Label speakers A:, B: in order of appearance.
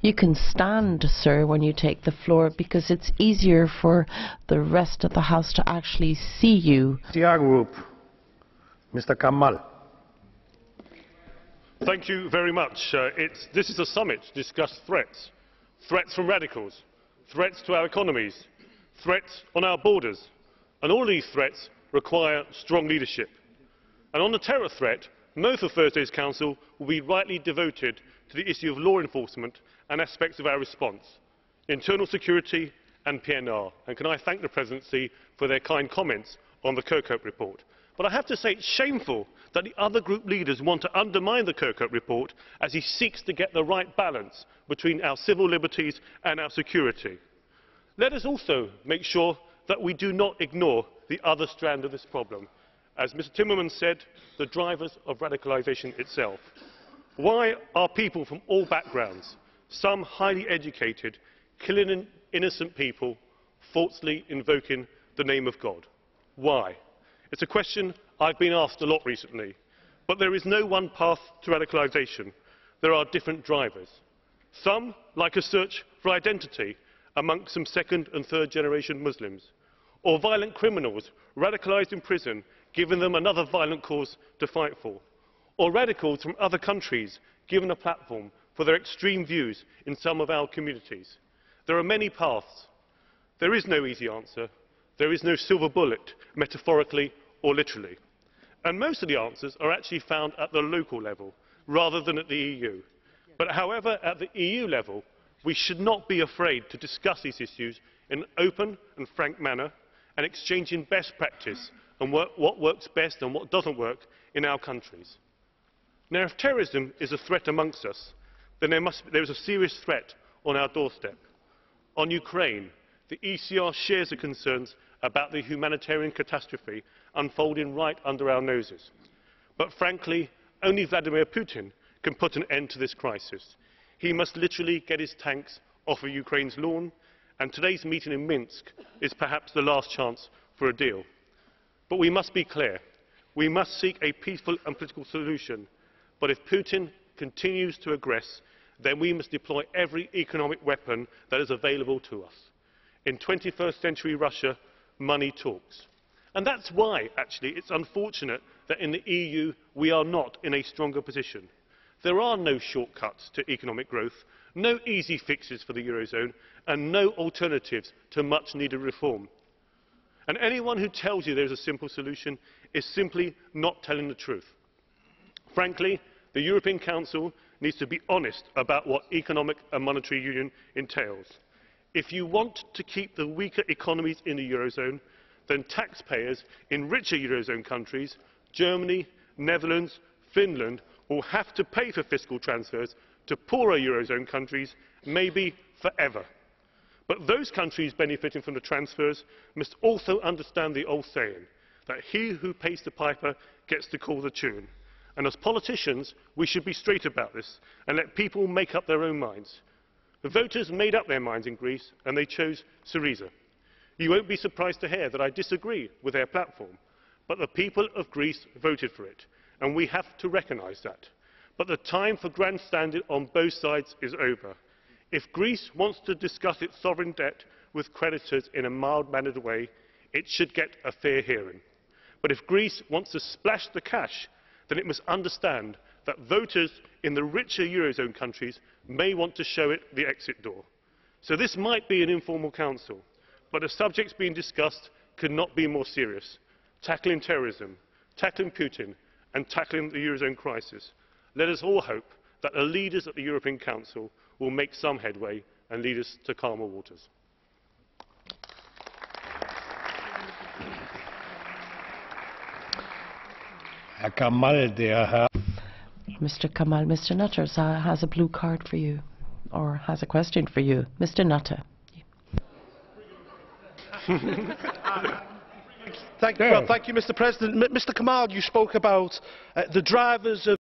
A: You can stand, sir, when you take the floor, because it's easier for the rest of the House to actually see you.
B: TR Group, Mr. Kamall.
C: Thank you very much. This is a summit to discuss threats. Threats from radicals, threats to our economies, threats on our borders. And all these threats require strong leadership. And on the terror threat, most of Thursday's Council will be rightly devoted to the issue of law enforcement and aspects of our response, internal security and PNR. And can I thank the Presidency for their kind comments on the Kirkhope report. But I have to say it's shameful that the other group leaders want to undermine the Kirkhope report as he seeks to get the right balance between our civil liberties and our security. Let us also make sure that we do not ignore the other strand of this problem. As Mr. Timmermans said, the drivers of radicalisation itself. Why are people from all backgrounds, some highly educated, killing innocent people, falsely invoking the name of God? Why? It's a question I've been asked a lot recently. But there is no one path to radicalisation. There are different drivers. Some, like a search for identity amongst some second and third generation Muslims, or violent criminals radicalised in prison, giving them another violent cause to fight for, or radicals from other countries given a platform for their extreme views in some of our communities. There are many paths. There is no easy answer. There is no silver bullet, metaphorically or literally. And most of the answers are actually found at the local level, rather than at the EU. But however, at the EU level, we should not be afraid to discuss these issues in an open and frank manner, and exchanging best practice and what works best and what doesn't work in our countries. Now, if terrorism is a threat amongst us, then there is a serious threat on our doorstep. On Ukraine, the ECR shares the concerns about the humanitarian catastrophe unfolding right under our noses. But frankly, only Vladimir Putin can put an end to this crisis. He must literally get his tanks off of Ukraine's lawn, and today's meeting in Minsk is perhaps the last chance for a deal. But we must be clear. We must seek a peaceful and political solution. But if Putin continues to aggress, then we must deploy every economic weapon that is available to us. In 21st century Russia, money talks. And that's why, actually, it's unfortunate that in the EU we are not in a stronger position. There are no shortcuts to economic growth, no easy fixes for the Eurozone, and no alternatives to much-needed reform. And anyone who tells you there is a simple solution is simply not telling the truth. Frankly, the European Council needs to be honest about what economic and monetary union entails. If you want to keep the weaker economies in the Eurozone, then taxpayers in richer Eurozone countries, Germany, Netherlands, Finland, will have to pay for fiscal transfers to poorer Eurozone countries, maybe forever. But those countries benefiting from the transfers must also understand the old saying, that he who pays the piper gets to call the tune. And as politicians, we should be straight about this and let people make up their own minds. The voters made up their minds in Greece and they chose Syriza. You won't be surprised to hear that I disagree with their platform, but the people of Greece voted for it, and we have to recognise that. But the time for grandstanding on both sides is over. If Greece wants to discuss its sovereign debt with creditors in a mild-mannered way, it should get a fair hearing. But if Greece wants to splash the cash, then it must understand that voters in the richer Eurozone countries may want to show it the exit door. So this might be an informal council, but the subjects being discussed could not be more serious. Tackling terrorism, tackling Putin, and tackling the Eurozone crisis. Let us all hope that the leaders at the European Council will make some headway and lead us to calmer waters.
B: Herr Kamall, der Herr.
A: Mr. Kamall, Mr. Nutter has a blue card for you, or has a question for you. Mr. Nutter.
D: Thank you, Mr. President. Mr. Kamall, you spoke about the drivers of